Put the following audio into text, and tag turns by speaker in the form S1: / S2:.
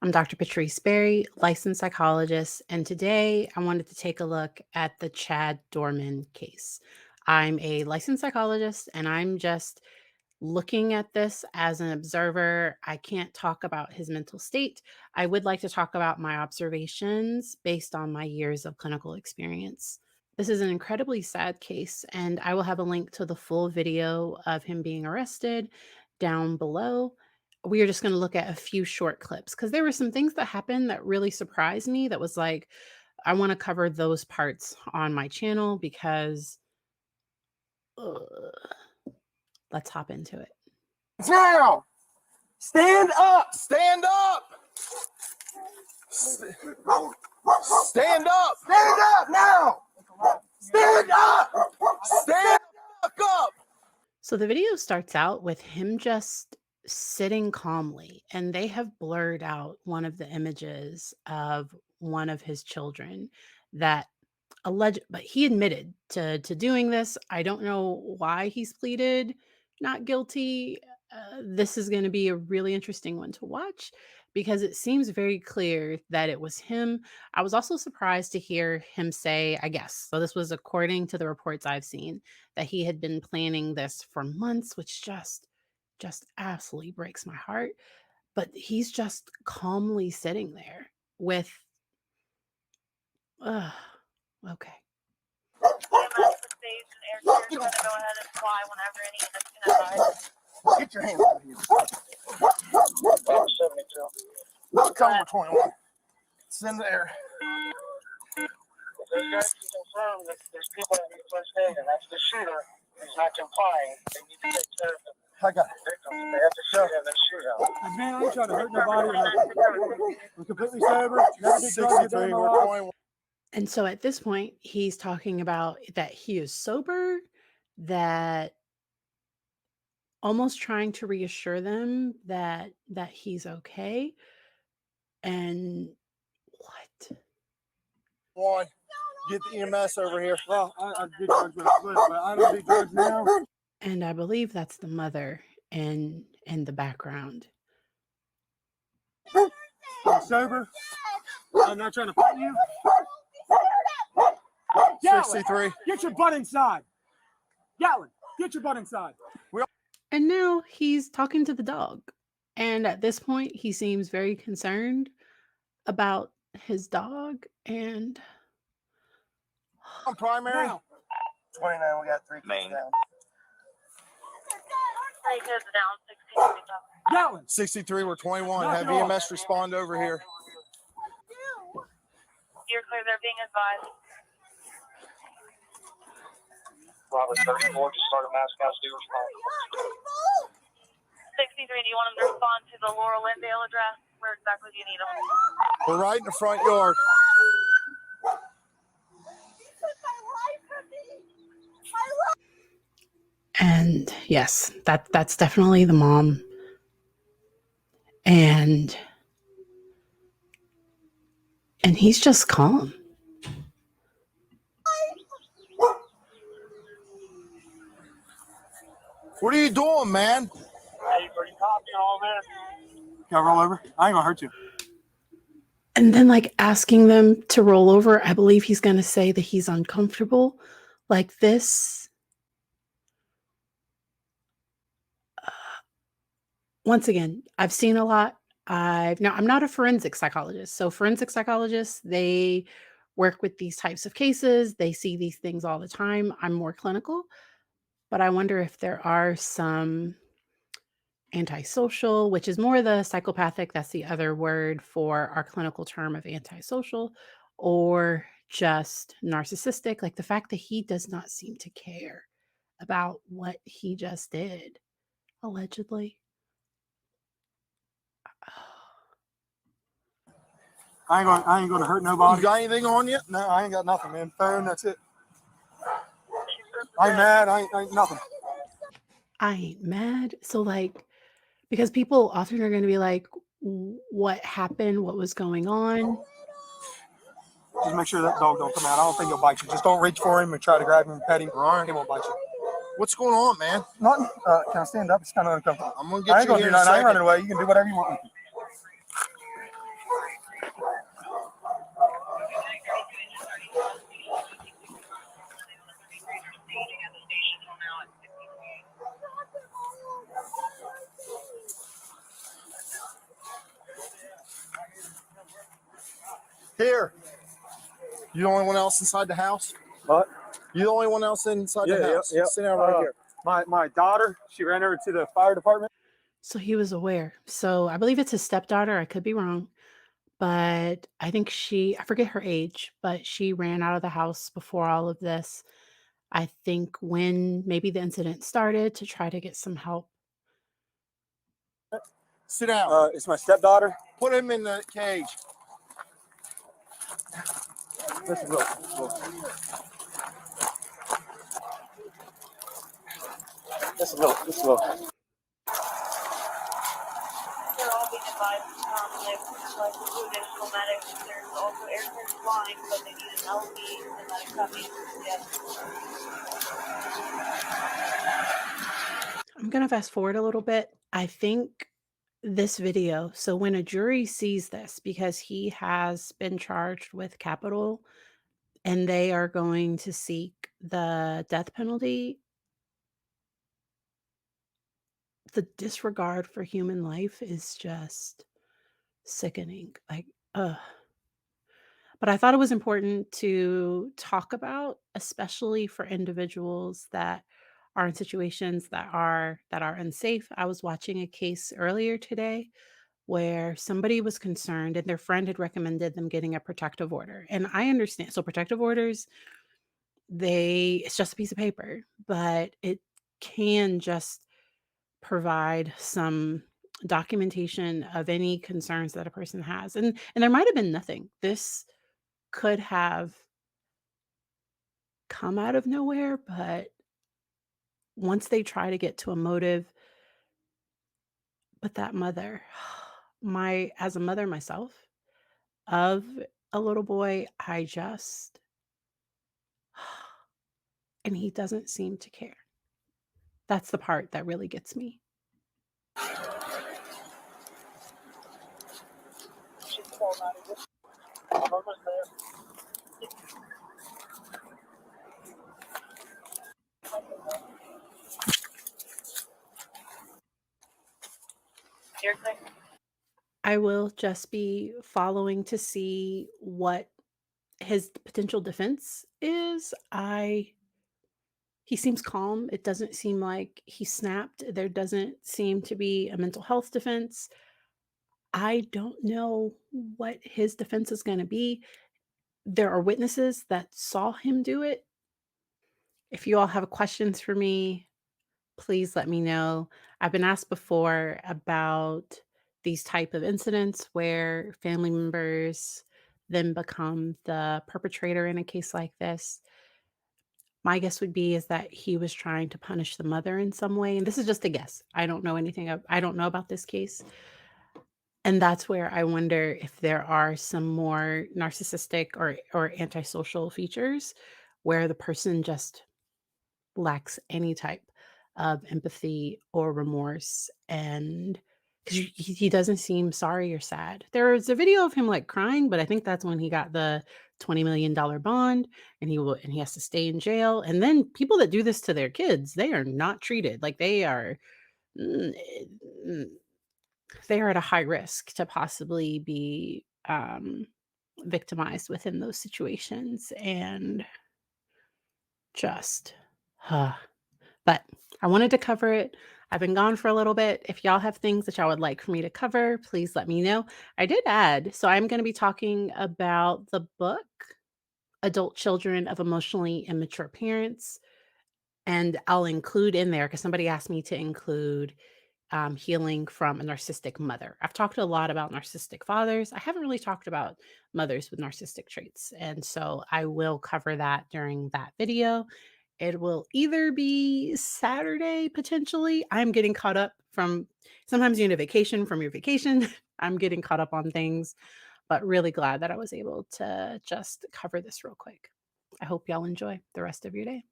S1: I'm Dr. Patrice Berry, licensed psychologist, and today I wanted to take a look at the Chad Doerman case. I'm a licensed psychologist and I'm just looking at this as an observer. I can't talk about his mental state. I would like to talk about my observations based on my years of clinical experience. This is an incredibly sad case, and I will have a link to the full video of him being arrested down below. We are just going to look at a few short clips because there were some things that happened that really surprised me. That was like, I want to cover those parts on my channel because let's hop into it.
S2: Now, stand up, stand up, stand up, stand up now, stand up, stand up.
S1: So the video starts out with him just sitting calmly, and they have blurred out one of the images of one of his children that but he admitted to doing this. I don't know why he's pleaded not guilty. This is going to be a really interesting one to watch because it seems very clear that it was him. I was also surprised to hear him say, I guess, so this was according to the reports I've seen, that he had been planning this for months, which just absolutely breaks my heart. But he's just calmly sitting there with, okay.
S2: Get your hands out of here. Tell them we're 21. It's in the air.
S3: There's got to be confirmed that there's people in the first aid, and that's the shooter who's not complying. They need to take care of the
S2: I got it.
S3: victims. They have to shoot him and shoot him.
S2: Man, I ain't trying to hurt nobody. We're completely sober. Never did drugs a day in my life.
S1: And so at this point, he's talking about that he is sober, that almost trying to reassure them that he's okay. And what?
S2: One, get the EMS over here. Well, I did drugs with a flip, but I don't do drugs now.
S1: And I believe that's the mother in the background.
S2: I'm sober. I'm not trying to fight you. 63. Get your butt inside. Yellen, get your butt inside.
S1: And now he's talking to the dog. And at this point, he seems very concerned about his dog. And
S2: I'm primary. Now.
S3: 29, we got 3 kids down. 3 kids down,
S2: 63. 63, we're 21. Have EMS respond over here.
S3: You're clear, they're being advised. Robert 34, just started mass gas due response. 63, do you want them to respond to the Laurel Lindale address? Where exactly do you need them?
S2: We're right in the front yard.
S1: And yes, that's definitely the mom. And he's just calm.
S2: What are you doing, man?
S3: Hey, pretty copy all this.
S2: Can I roll over? I ain't gonna hurt you.
S1: And then like asking them to roll over, I believe he's going to say that he's uncomfortable. Like this. Once again, I've seen a lot. Now I'm not a forensic psychologist. So forensic psychologists, they work with these types of cases. They see these things all the time. I'm more clinical, but I wonder if there are some antisocial, which is more the psychopathic. That's the other word for our clinical term of antisocial, or just narcissistic. Like the fact that he does not seem to care about what he just did, allegedly.
S2: I ain't gonna hurt nobody. You got anything on you? No, I ain't got nothing, man. Phone, that's it. I ain't mad. I ain't nothing.
S1: I ain't mad. So like, because people often are going to be like, what happened? What was going on?
S2: Just make sure that dog don't come out. I don't think he'll bite you. Just don't reach for him and try to grab him and pet him. Right. He won't bite you.
S4: What's going on, man?
S2: Nothing. Can I stand up? It's kind of uncomfortable.
S4: I'm gonna
S2: I
S4: get
S2: ain't
S4: you
S2: gonna
S4: here
S2: do
S4: in a
S2: nothing. I ain't
S4: second.
S2: running away. You can do whatever you want. Here. You the only one else inside the house?
S4: What?
S2: You the only one else inside the house?
S4: Yeah.
S2: Sit down right here.
S4: My daughter, she ran over to the fire department.
S1: So he was aware. So I believe it's his stepdaughter. I could be wrong, but I think I forget her age, but she ran out of the house before all of this. I think when maybe the incident started to try to get some help.
S2: Sit down.
S4: It's my stepdaughter.
S2: Put him in the cage.
S4: This is Will. This is Will.
S3: They're all being advised they've selected two additional medics. There's also air surge flying, but they need an LV and then a coming. Yes.
S1: I'm going to fast forward a little bit. I think this video, so when a jury sees this, because he has been charged with capital and they are going to seek the death penalty, the disregard for human life is just sickening. Like, ugh. But I thought it was important to talk about, especially for individuals that are in situations that are unsafe. I was watching a case earlier today where somebody was concerned and their friend had recommended them getting a protective order. And I understand. So protective orders, it's just a piece of paper, but it can just provide some documentation of any concerns that a person has. And there might have been nothing. This could have come out of nowhere, but once they try to get to a motive, but that mother, as a mother myself of a little boy, I just, and he doesn't seem to care. That's the part that really gets me.
S3: She's called out of this. You're clear.
S1: I will just be following to see what his potential defense is. He seems calm. It doesn't seem like he snapped. There doesn't seem to be a mental health defense. I don't know what his defense is going to be. There are witnesses that saw him do it. If you all have questions for me, please let me know. I've been asked before about these type of incidents where family members then become the perpetrator in a case like this. My guess would be is that he was trying to punish the mother in some way, and this is just a guess. I don't know I don't know about this case. And that's where I wonder if there are some more narcissistic or antisocial features where the person just lacks any type of empathy or remorse, and because he doesn't seem sorry or sad. There's a video of him, like, crying, but I think that's when he got the $20 million bond, and he has to stay in jail, and then people that do this to their kids, they are not treated like they are mm, mm, they are at a high risk to possibly be, victimized within those situations, and just, but I wanted to cover it. I've been gone for a little bit. If y'all have things that y'all would like for me to cover, please let me know. I did add, so I'm gonna be talking about the book, Adult Children of Emotionally Immature Parents, and I'll include in there because somebody asked me to include healing from a narcissistic mother. I've talked a lot about narcissistic fathers. I haven't really talked about mothers with narcissistic traits. And so I will cover that during that video. It will either be Saturday, potentially. I'm getting caught up from sometimes you need a vacation from your vacation. I'm getting caught up on things, but really glad that I was able to just cover this real quick. I hope y'all enjoy the rest of your day.